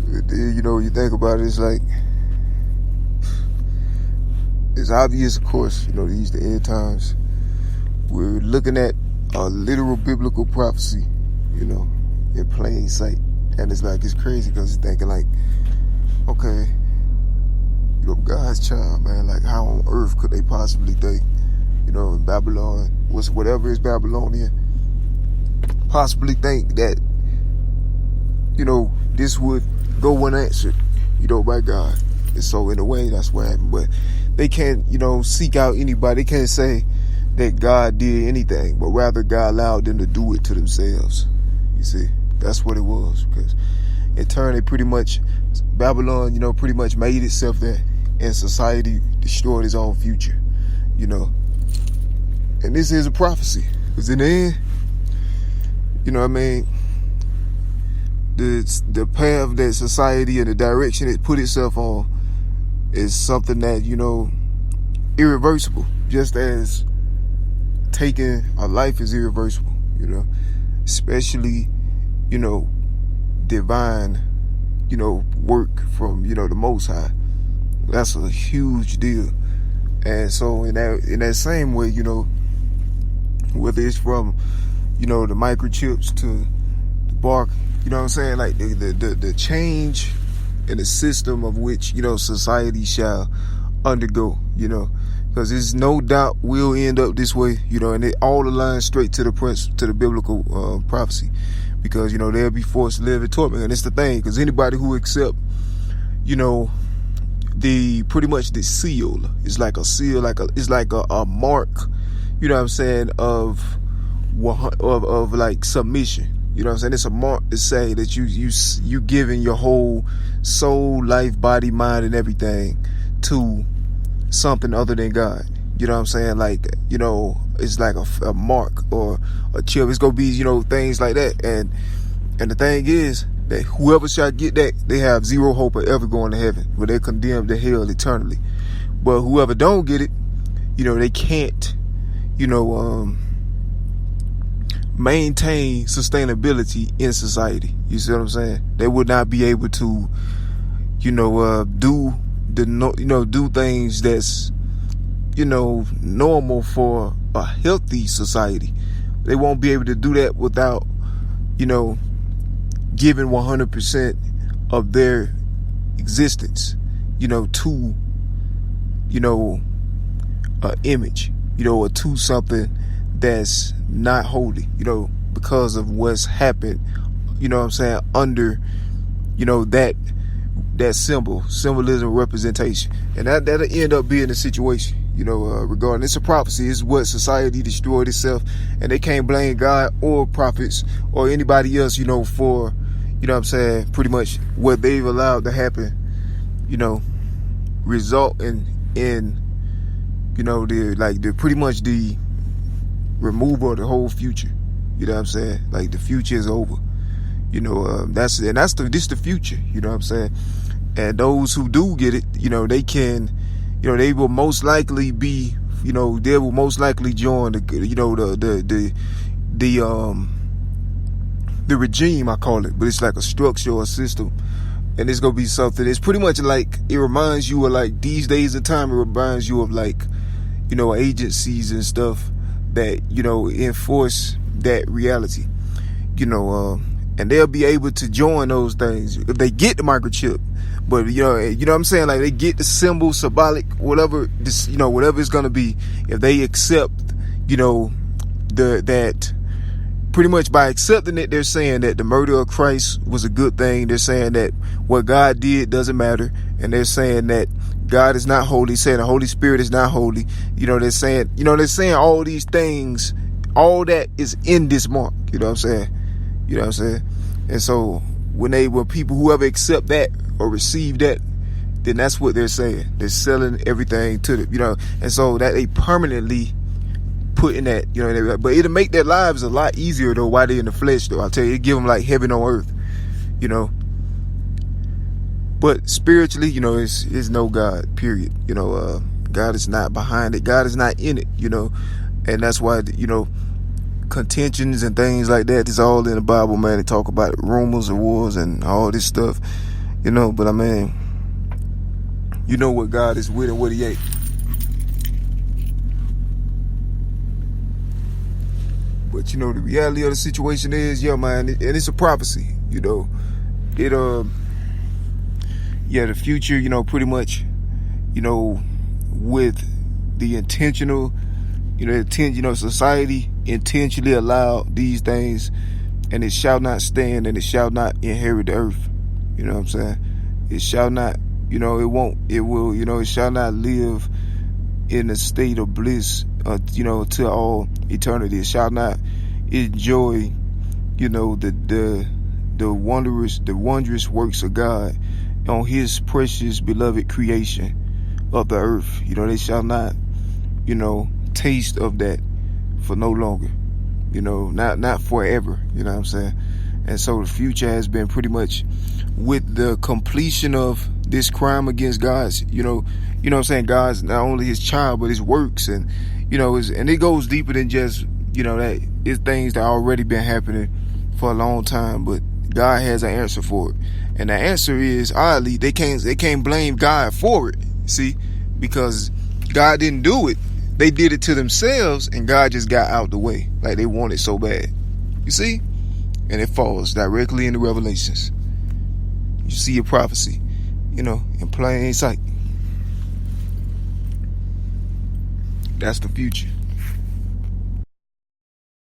You think about it, it's like, it's obvious, of course, these the end times. We're looking at a literal biblical prophecy, in plain sight. And it's like, it's crazy because it's thinking like, okay, God's child, man, like how on earth could they possibly think, in Babylon, whatever is Babylonian, possibly think that, this would go unanswered, by God. And so in a way, that's what happened. But they can't, seek out anybody. They can't say that God did anything, but rather God allowed them to do it to themselves. You see, that's what it was. Because in turn, Babylon, pretty much made itself that, and society destroyed its own future, And this is a prophecy. Because in the end, the path that society and the direction it put itself on is something that, irreversible. Just as taking a life is irreversible, especially, divine, work from, the Most High. That's a huge deal. And so in that same way, whether it's from, the microchips to the bark, what I'm saying? Like the change in the system of which, society shall undergo, because there's no doubt we'll end up this way, and it all aligns straight to the biblical prophecy, because, they'll be forced to live in torment. And it's the thing, because anybody who accept, pretty much the seal is like a seal, it's like a mark, of like submission. It's a mark to say that you giving your whole soul, life, body, mind, and everything to something other than God. Like, it's like a mark or a chip. It's gonna be, things like that. And the thing is that whoever shall get that, they have zero hope of ever going to heaven, where they're condemned to hell eternally. But whoever don't get it, they can't, maintain sustainability in society. You see what I'm saying? They would not be able to, do things that's, normal for a healthy society. They won't be able to do that without, giving 100% of their existence, to, an image, or to something that's not holy, because of what's happened, under, that symbolism, representation. And that'll end up being the situation, regarding. It's a prophecy. It's what society destroyed itself, and they can't blame God or prophets or anybody else, for, pretty much what they've allowed to happen, result in pretty much the removal of the whole future. Like the future is over. This the future. And those who do get it, they can, they will most likely be, they will most likely join the regime, I call it, but it's like a structure or a system. And it's gonna be something. It's pretty much like, it reminds you of like these days of time. It reminds you of like, agencies and stuff that, enforce that reality, and they'll be able to join those things if they get the microchip. But, what I'm saying? Like, they get the symbol, symbolic, whatever this, whatever it's going to be, if they accept, that pretty much by accepting it, they're saying that the murder of Christ was a good thing. They're saying that what God did doesn't matter. And they're saying that God is not holy, saying the Holy Spirit is not holy. They're saying all these things, all that is in this mark. You know what I'm saying? And so when people, whoever accept that or receive that, then that's what they're saying. They're selling everything to them, and so that they permanently put in that, but it'll make their lives a lot easier though while they're in the flesh though. I'll tell you, it give them like heaven on earth, but spiritually, it's no God, period. God is not behind it. God is not in it, and that's why, contentions and things like that. It's all in the Bible, man. They talk about rumors of wars and all this stuff, but I mean, you know what God is with and what he ain't. But the reality of the situation is, yeah, man, and it's a prophecy, the future, pretty much, with the intentional, society intentionally allowed these things, and it shall not stand, and it shall not inherit the earth. You know what I'm saying? It shall not, it won't, it will, it shall not live in a state of bliss, to all eternity. It shall not enjoy, the wondrous works of God on his precious beloved creation of the earth. They shall not, taste of that for no longer, not forever. You know what I'm saying? And so the future has been pretty much with the completion of this crime against God's, what I'm saying, God's, not only his child, but his works. And, and it goes deeper than just, that it's things that already been happening for a long time, but God has an answer for it. And the answer is, oddly, they can't blame God for it. See, because God didn't do it. They did it to themselves, and God just got out the way, like they wanted so bad. You see? And it falls directly into Revelations. You see a prophecy, in plain sight. That's the future.